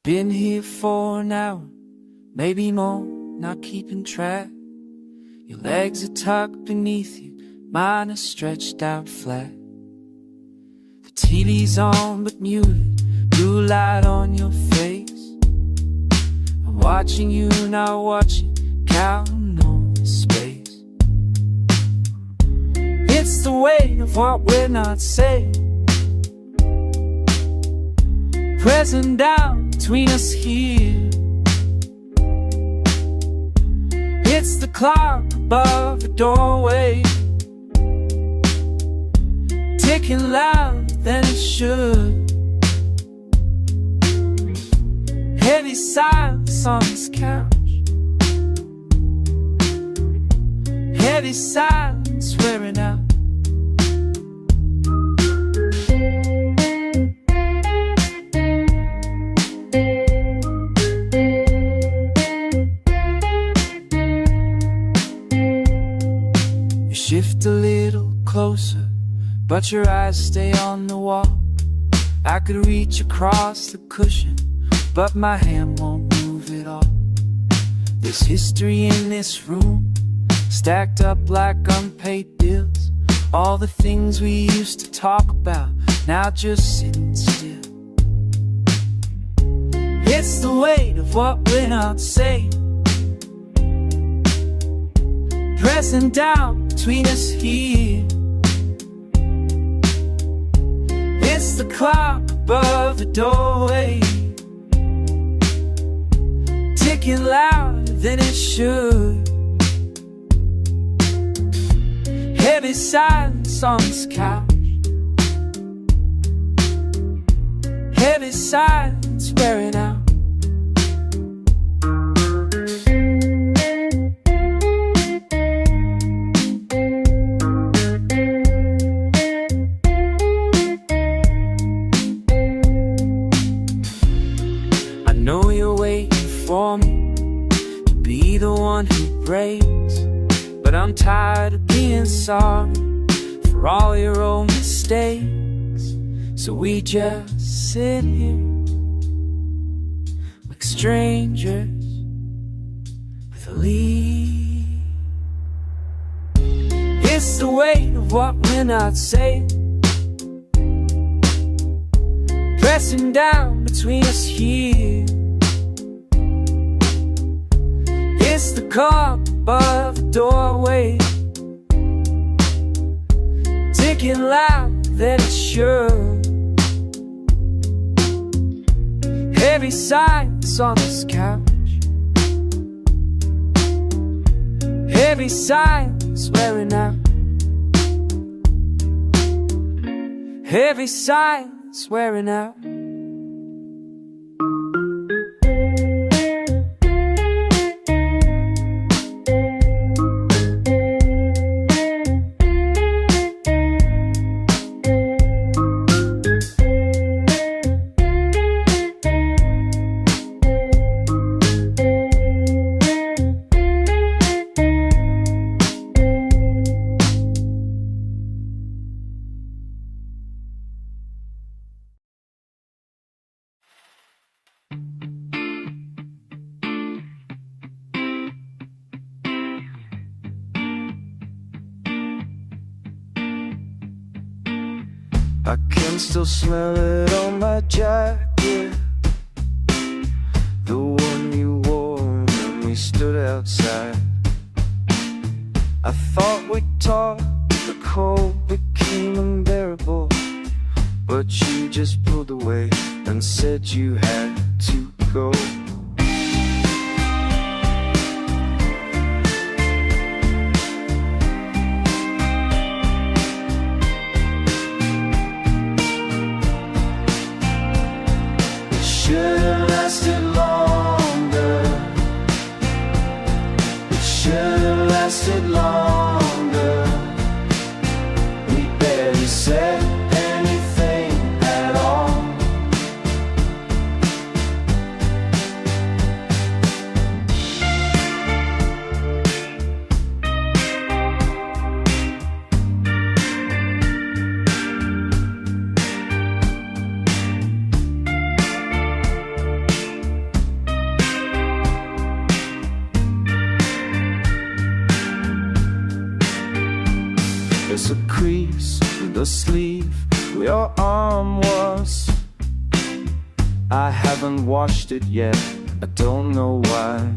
Been here for an hour, maybe more, not keeping track. Your legs are tucked beneath you, mine are stretched out flat. The TV's on but muted, blue light on your face. I'm watching you, not watching, counting on the space. It's the weight of what we're not saying, pressing down between us here. It's the clock above the doorway, ticking louder than it should. Heavy silence on this couch, heavy silence wearing out. Shift a little closer, but your eyes stay on the wall. I could reach across the cushion, but my hand won't move at all. There's history in this room, stacked up like unpaid bills. All the things we used to talk about, now just sitting still. It's the weight of what we're not saying, pressing down between us here. It's the clock above the doorway, ticking louder than it should. Heavy silence on this couch, heavy silence wearing out. For me to be the one who breaks, but I'm tired of being sorry for all your old mistakes. So we just sit here like strangers with a lead. It's the weight of what we're not saying, pressing down between us here. It's the clock above the doorway, ticking louder than it should. Heavy silence on this couch, heavy silence wearing out. Heavy silence wearing out. I can still smell it on my jacket, the one you wore when we stood outside. I thought we talked, the cold became unbearable, but you just pulled away and said you had to go. Should've lasted longer. It should've lasted longer. We barely said anything at all. the sleeve where your arm was. I haven't washed it yet, I don't know why.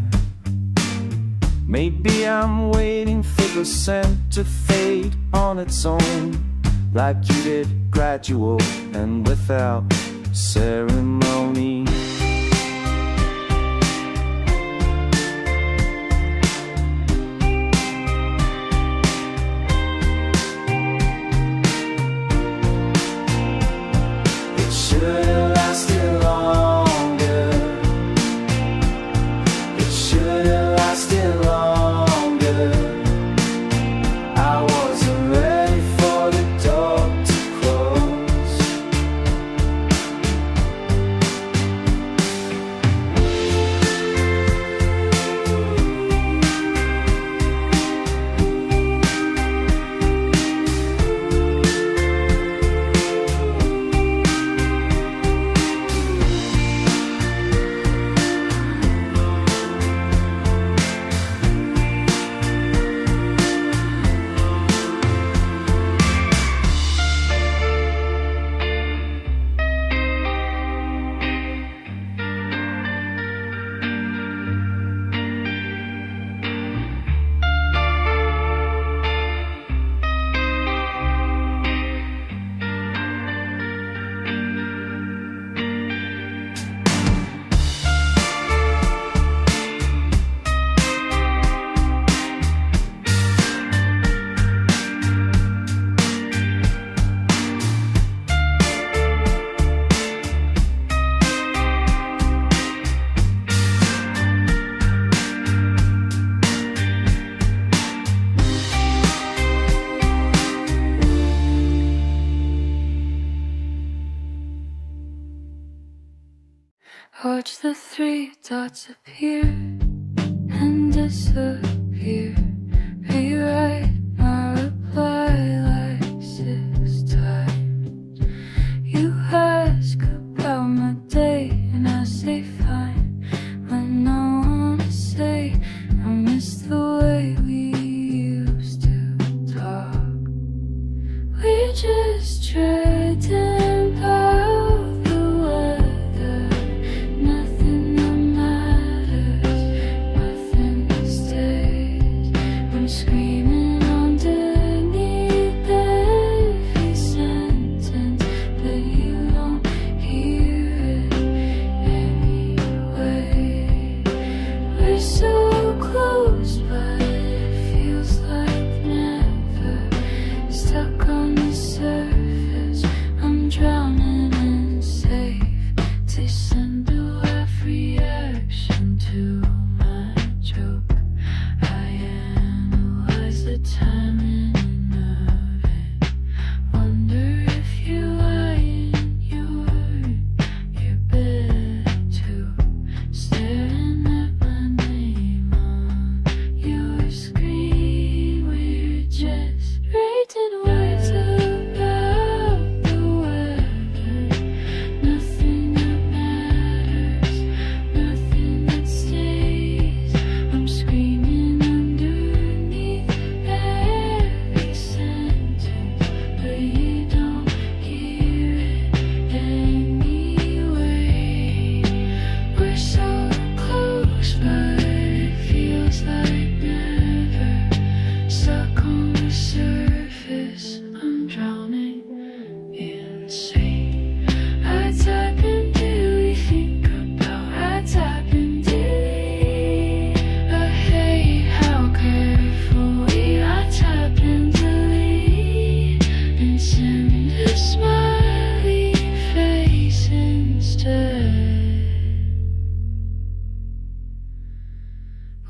Maybe I'm waiting for the scent to fade on its own, like you did, gradual and without ceremony. It should have lasted longer. It should have lasted longer. I wasn't ready for the door to close. Watch the three dots appear and disappear. Rewrite my reply like 6 times. You ask about my day and I say fine, when I wanna say I miss the way we used to talk. We just trading about the weather. Nothing that matters, nothing that stays. I'm screaming underneath every sentence, but you don't hear it anyway. We're so close, but it feels like never. Stuck on the surface, I'm drowning in safe. Tasting the rough reaction to my joke. I analyze the timing of it. Wonder if you're lying your bed too. Staring at my name on your screen. We're just writing words about the weather. Nothing that matters, nothing that stays. I'm screaming underneath every sentence, but you don't hear it anyway. We're so close, but it feels like never. Stuck on the surface, I'm drowning in sleep. I type and daily think about. I type and delete. I hate how careful we. I type and delete and send a smiley face instead.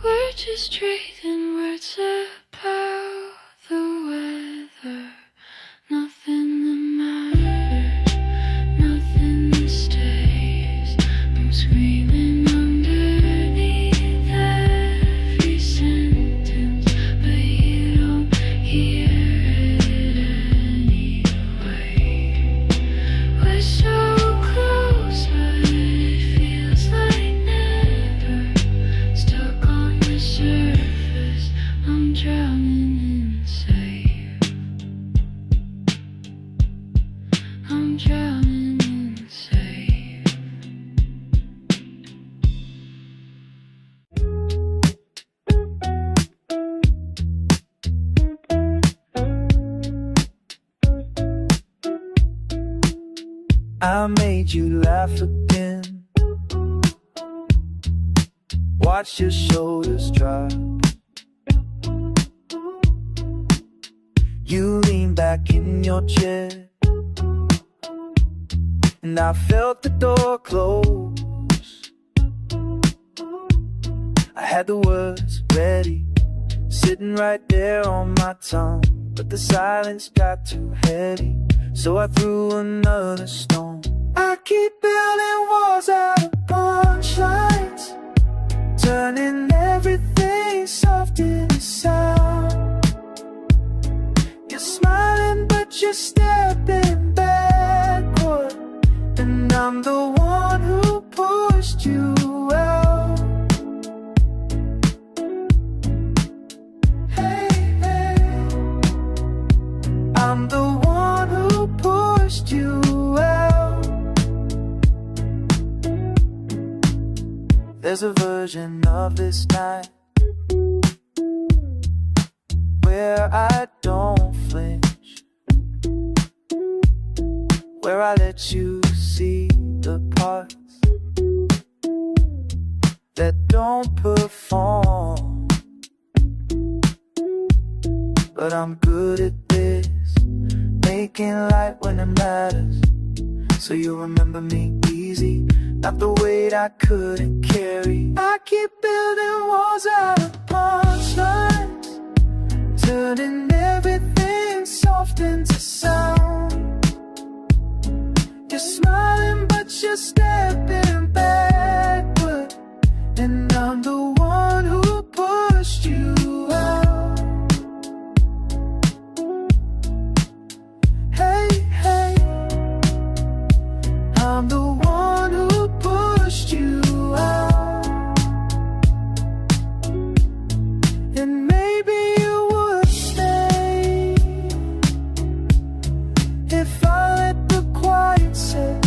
We're just trading words about the weather. Nothing that matters, nothing that stays. I'm screaming underneath every sentence, but you don't hear it anyway. We're so close, but it feels like never. Stuck on the surface. I made you laugh again. Watch your shoulders drop. You lean back in your chair, and I felt the door close. I had the words ready, sitting right there on my tongue, but the silence got too heavy, so I threw another stone. I keep building walls out of punchlines, turning everything soft into sound. You're smiling but you're stepping backward, and I'm the one who pushed you out. Hey, hey, I'm the one who pushed you out. There's a version of this night where I don't flinch, where I let you see the parts that don't perform. But I'm good at this, making light when it matters, so you remember me easy, not the weight I couldn't carry. I keep building walls out of punchlines, turning everything soft into sound. You're smiling but you're stepping backward, and I'm the one who pushed you out. Hey, hey, I'm the one who pushed you out. And maybe you would stay if I let the quiet say,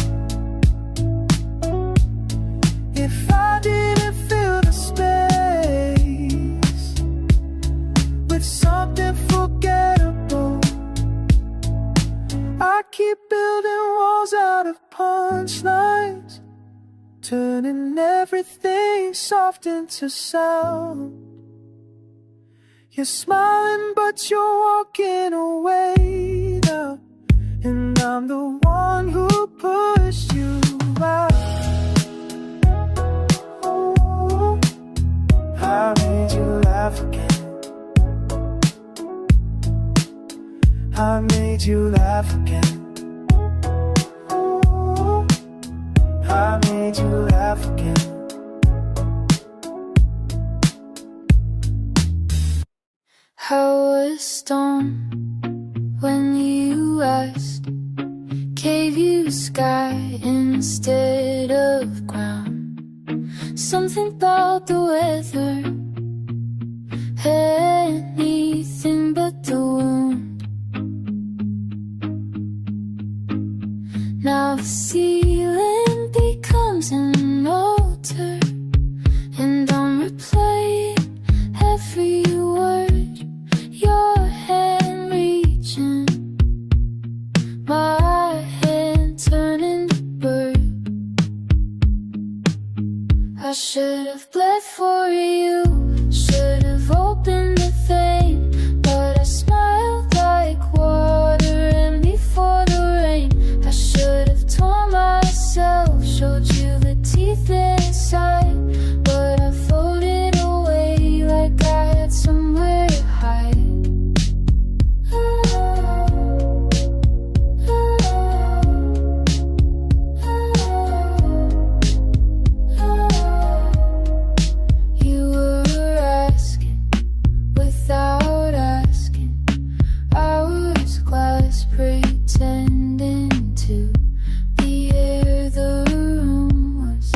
if I didn't fill the space with something forgettable. I keep building walls out of punchlines, turning everything soft into sound. You're smiling but you're walking away now, and I'm the one who pushed you out. Oh, I made you laugh again. I made you laugh again. Oh, I made you laugh again. I was stoned when you asked, gave you sky instead of ground. Something about the weather, anything but the wound. Now the ceiling becomes an altar, and I'm replaying every word, your hand reaching, my hand turning to bird. I should have bled for you, should have opened the vein, but I smiled like water and before the rain. I should have torn myself, showed you the teeth inside, but I floated away like I had somewhere to hide. You were asking without asking. I was glass pretending to be air. The room was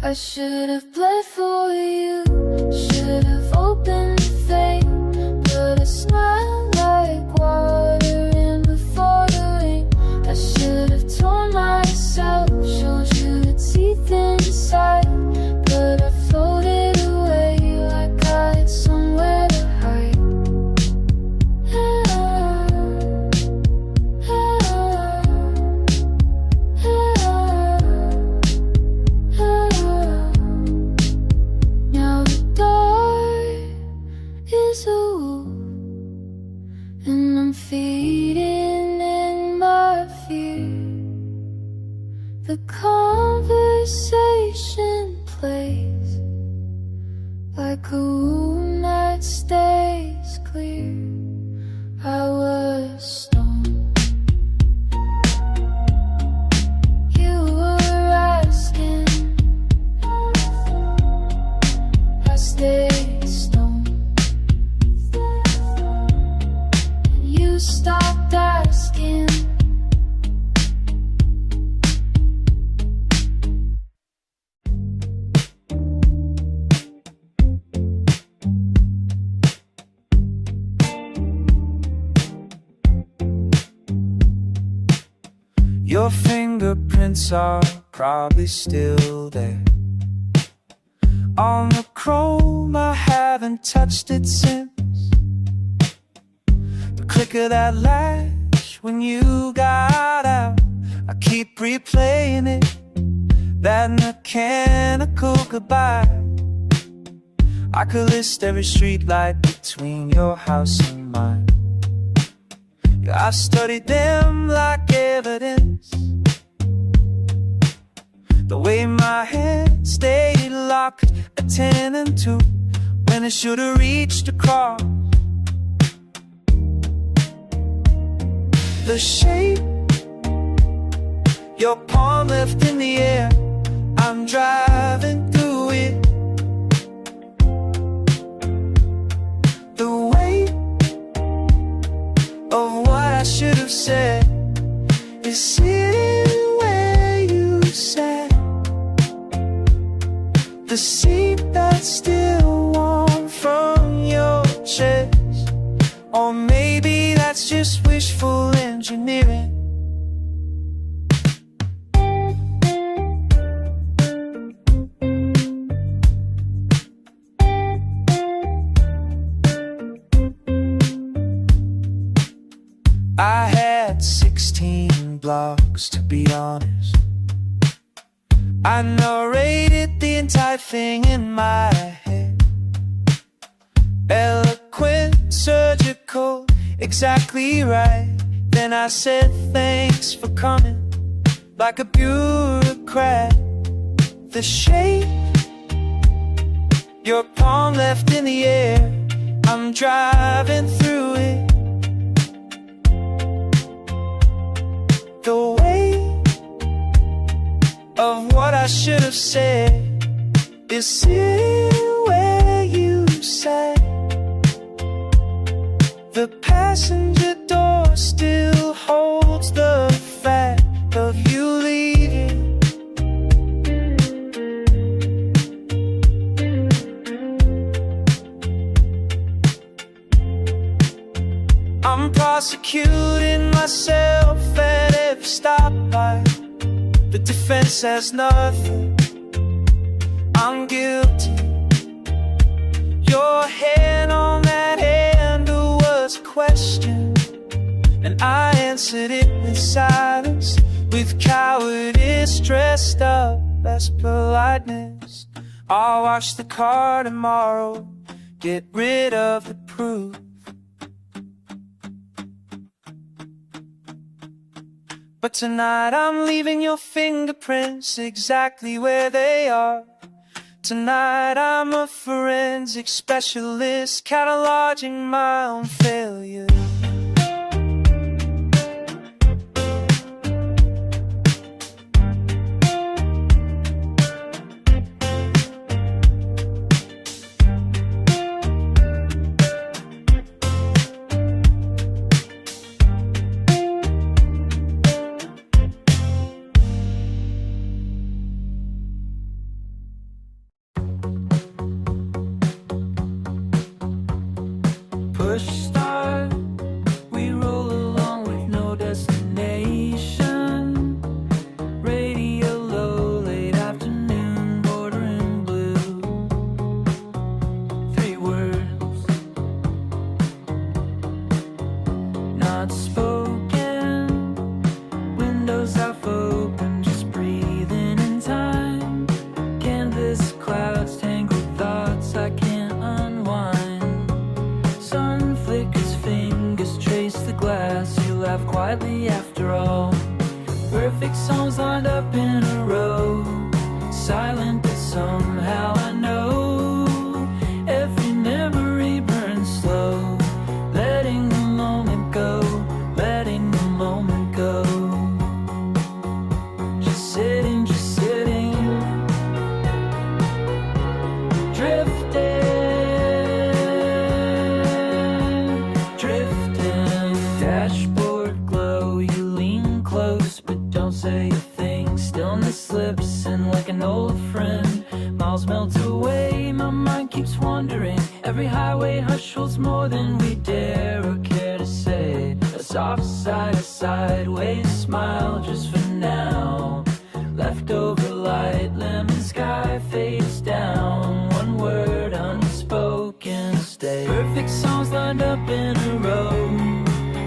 I should have bled for you, should have opened the vein, but I smiled like water in before the rain. I should have told myself, showed you the teeth inside, but I floated away like I had somewhere to hide. Now the door is a wolf, and I'm feeding in my fear. The conversation plays like a wound that stays clear. I was stoned, you were asking, I stayed stoned, and you stopped asking. Your fingerprints are probably still there on the chrome. I haven't touched it since the click of that latch when you got out. I keep replaying it, that mechanical goodbye. I could list every street light between your house and mine. Yeah, I've studied them like evidence, the way my hand stayed locked at 10 and 2 when it should have reached across. The shape your palm left in the air, I'm driving through it. The weight of what I should have said is sitting where you sat. The seat that's still warm from your chest. Or maybe that's just wishful engineering. I had 16 blocks, to be honest. I narrated the entire thing in my head. Eloquent, surgical, exactly right. Then I said thanks for coming, like a bureaucrat. The shape your palm left in the air, I'm driving through it. The weight of what I should have said is sitting where you sat. The passenger door still holds the fact of you leaving. I'm prosecuting myself at every stoplight. The defense says nothing, I'm guilty. Your hand on that handle was a question, and I answered it with silence, with cowardice dressed up as politeness. I'll wash the car tomorrow, get rid of the proof. But tonight I'm leaving your fingerprints exactly where they are. Tonight I'm a forensic specialist, cataloging my own failures. push start. We roll along with no destination. Radio low, late afternoon, bordering blue. 3 words, not spoken. Windows half open, just breathing in time. Canvas clouds, tangled thoughts I can't unwind. Sun flickers, fingers trace the glass. You laugh quietly after all. Perfect songs lined up in a row. Silent but somehow I know. Every memory burns slow. Letting the moment go, letting the moment go. Just sitting, drifting. Dashboard glow, you lean close but don't say a thing. Stillness slips in like an old friend. Miles melt away, my mind keeps wandering. Every highway hush holds more than we dare or care to say. A soft side, a sideways smile just for now. Leftover light, lemon sky fades down. One word unspoken stay. Perfect songs lined up in a row.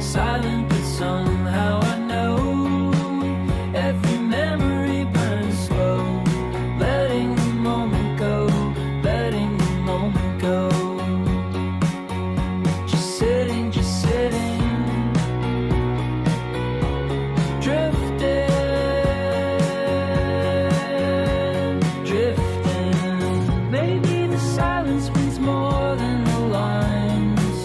Silent but somehow I know. Every memory burns slow. Letting the moment go, letting the moment go. Just sitting, drifting. Maybe the silence means more than the lines.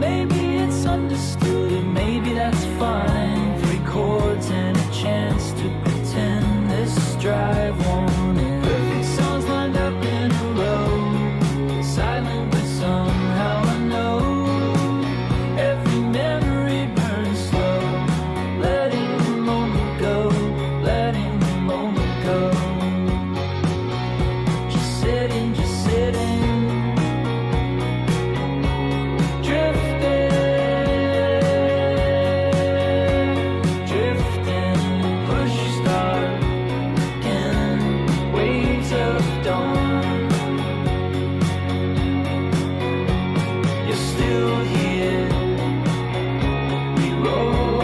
Maybe it's understood and maybe that's fine. 3 chords and a chance to pretend this drive won't end. Perfect songs lined up in a row. Silent but somehow I know. Every memory burns slow. Letting the moment go, letting the moment go. Just sitting, drifting, push start in waves of dawn. You're still here, we roll on.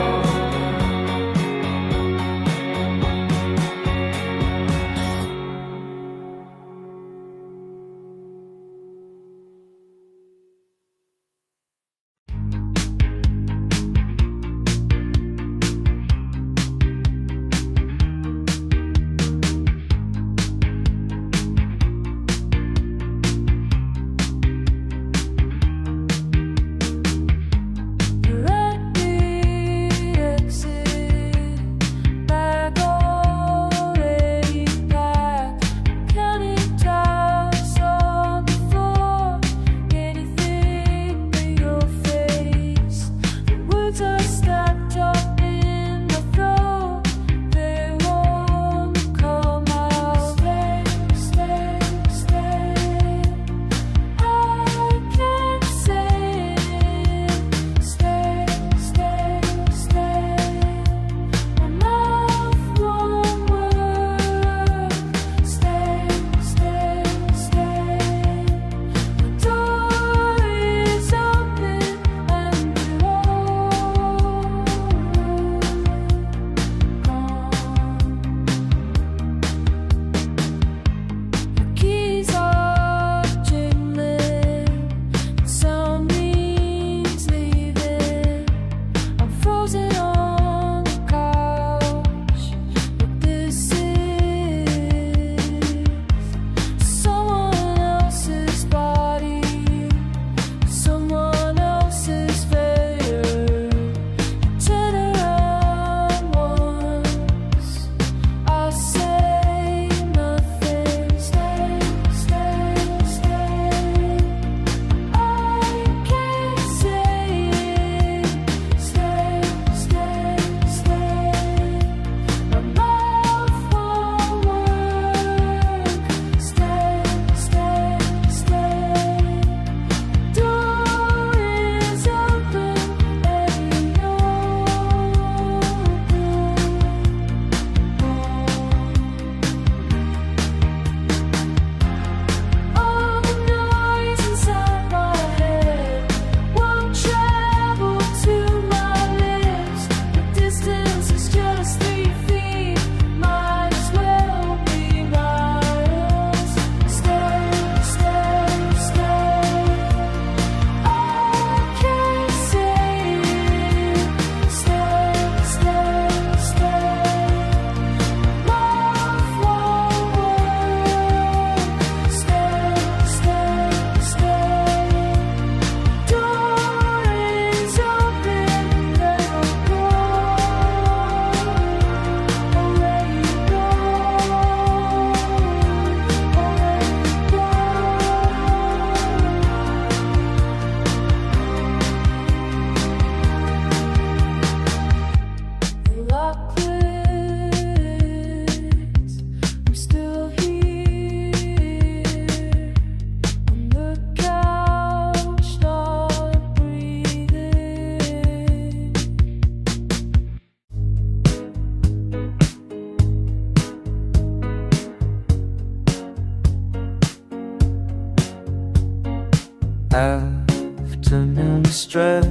Afternoon stress,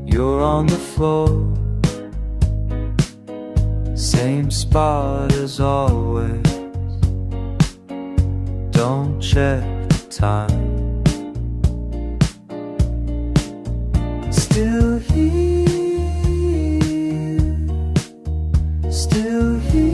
you're on the floor, same spot as always. Don't check the time. Still here, still here.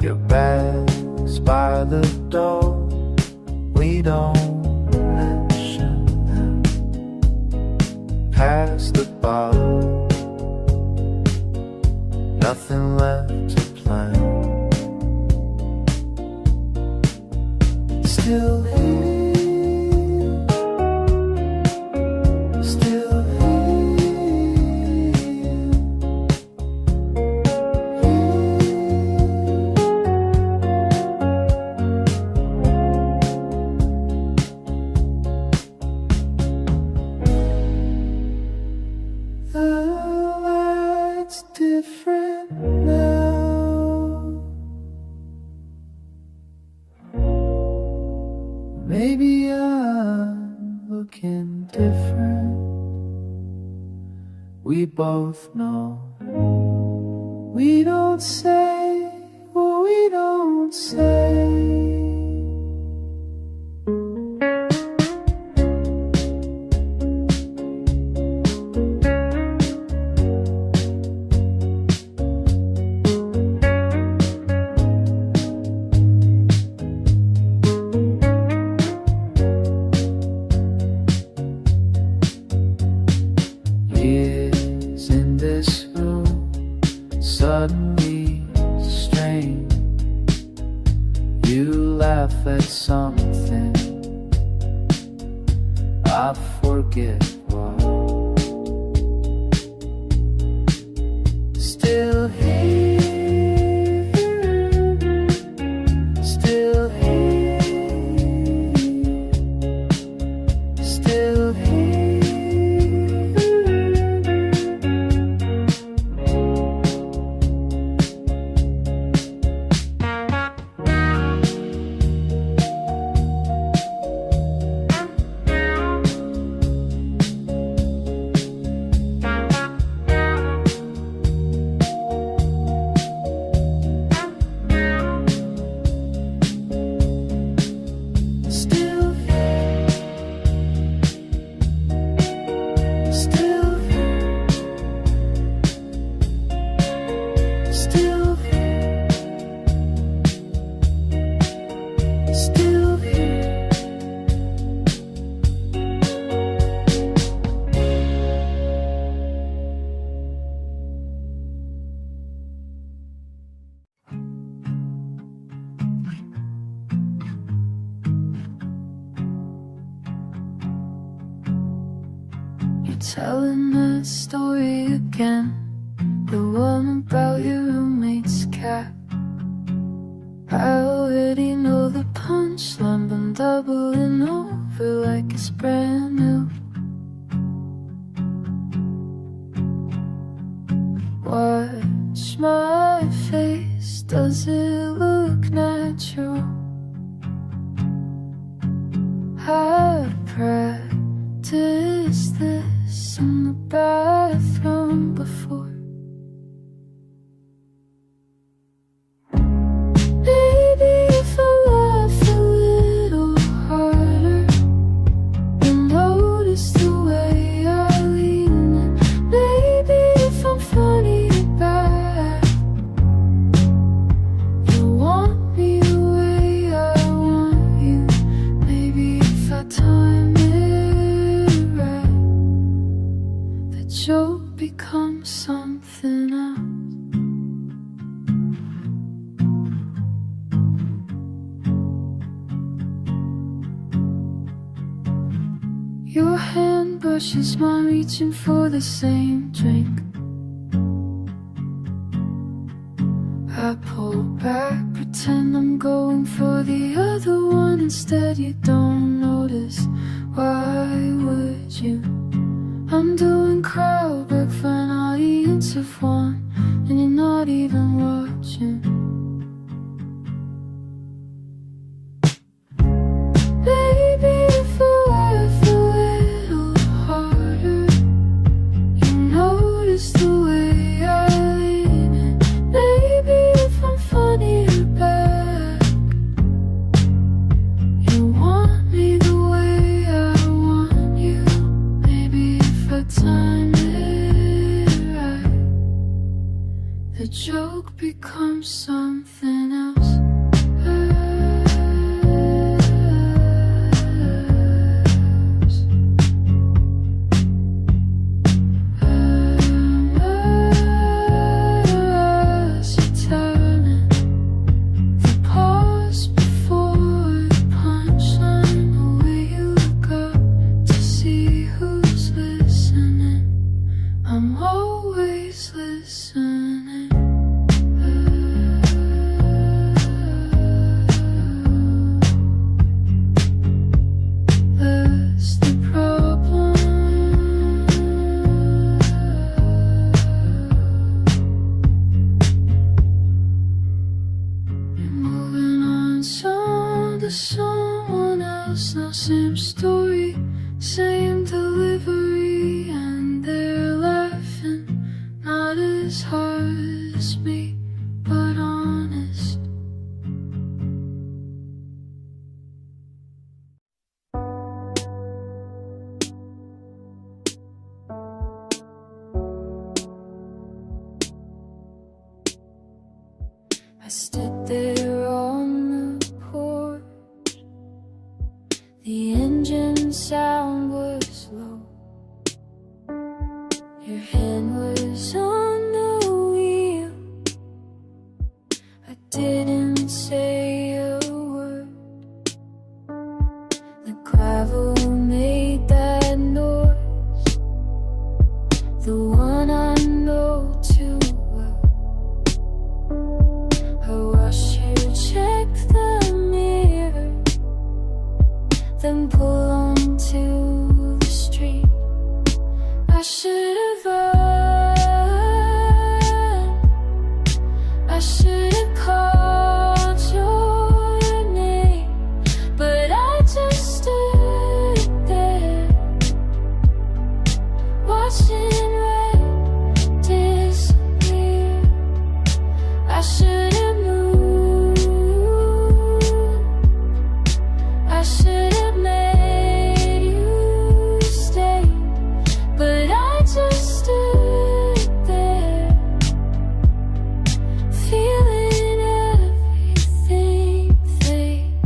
Your bag's by the door, we don't mention them. Past the bar, nothing left to plan. Still here, still different now. Maybe I'm looking different. We both know. We don't say what we don't say. Years in this room, suddenly strange. You laugh at something, I forget what. Still here, still here, still here. Telling the story again, the one about your roommate's cat. I already know the punchline, but I'm doubling over like it's brand new. Watch my face, does it look natural? I practiced this in the bathroom before. Maybe if I laugh a little harder, you'll notice the way I lean in. Maybe if I'm funny bad, you'll want me the way I want you. Maybe if I time it right, that you'll become some Your hand brushes mine, reaching for the same drink. I pull back, pretend I'm going for the other one. Instead you don't notice, why would you? I'm doing crowd work for an audience of one, and you're not even watching. Baby, if I work a little harder, you notice the way I lean in. Baby, if I'm funnier back, you want me the way I want you. Maybe if I time it right, the joke becomes something else. I'm always listening. That's the problem. You're moving on to someone else. Now same story, same delivery, and they're laughing, not as hard as me, but honest. I stood there on the porch. The engine sound was low. Your hand was on the wheel. I didn't say a word. The gravel made that noise, the one I know too well. I watched you check the mirror, then pull onto the street. I should have run. I should have called your name, but I just stood there, watching rain disappear. I should have moved. I should have made you stay, but I just stood there, feeling everything fade.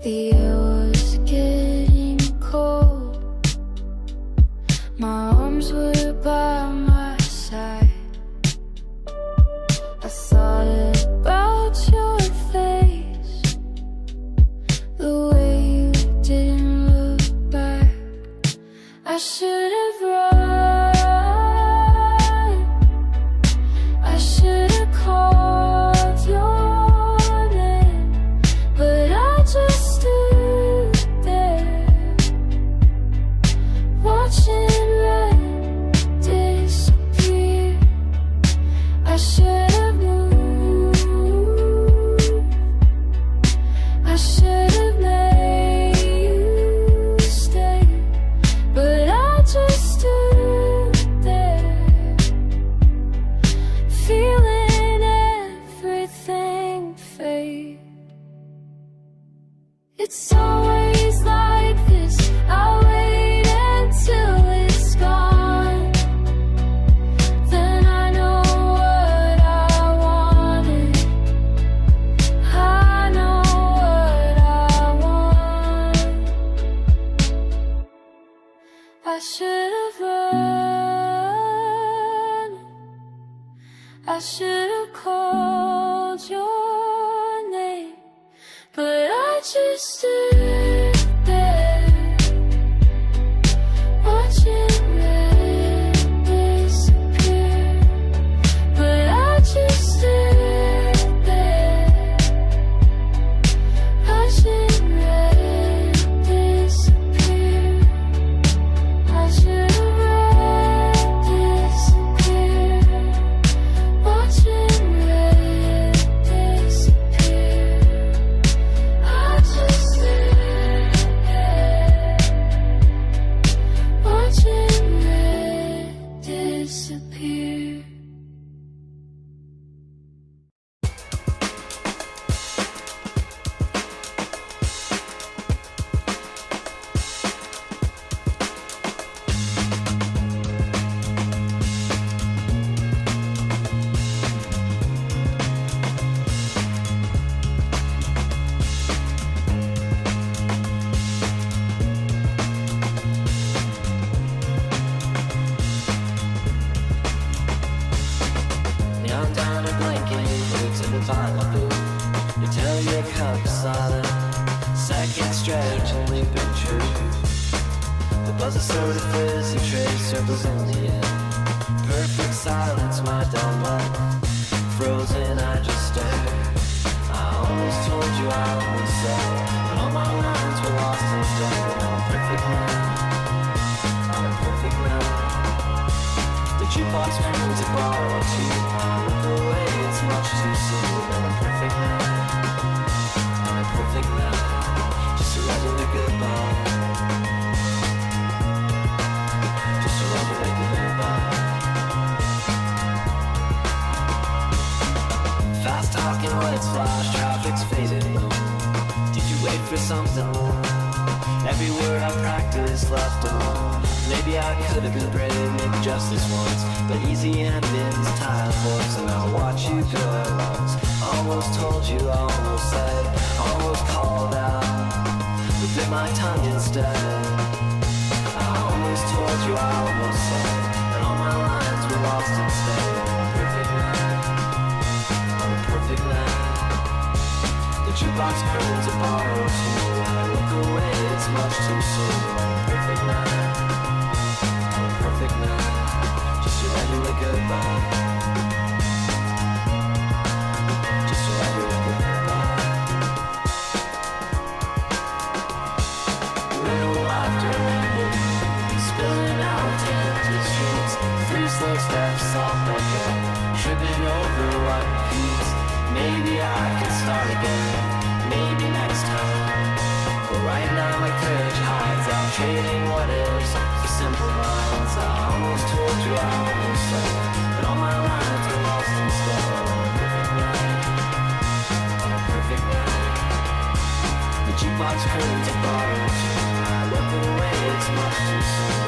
The air was getting cold. My arms were by my side. I thought about your face, the way you didn't look back. I should have run. I should have called your name, but I just stood there, watching rain disappear. I should have moved. I should have made you stay, but I just stood there, feeling everything fade. It's always like this. I wait until it's gone, then I know what I wanted. I know what I want. I should have run. I should have called your name, but I just stood there, your cup silent. Second stretch and leaping true. The buzz of soda fizzy trace circles in the air. Perfect silence, my dumb life. Frozen, I just stare. I almost told you I almost said, but all my lines were lost in stone. I'm a perfect man. I'm a perfect man. The jukebox screams to borrow too. Look away, it's much too soon. I'm a perfect man. I'm a perfect man. Just a regular goodbye. Just a regular goodbye. Fast talking lights flash, traffic's faded. Did you wait for something more? Every word I practiced left alone. Maybe I could have been brave, maybe just this once. But easy endings, tired hooks, and I'll watch you go at once. Almost told you, almost said, almost called out, but bit my tongue instead. I almost told you, I almost said, and all my lines were lost instead. I'm a perfect man. I'm a perfect man. The jukebox curtains are borrowed too. When I look away, it's much too soon. I'm a perfect man. I'm a perfect man. Just a regular goodbye. Just a regular goodbye. Little laughter rambling, spilling out into streets. 3 slow steps off my head, tripping over white peaks. Maybe I can start again, maybe next time. But right now my courage hides out, trading what ifs for simple minds. I almost told you, I almost said, but all my lines are lost instead. I'm a perfect man. I'm a perfect man. The jukebox curtains are borrowed too. I look away, it's much too soon.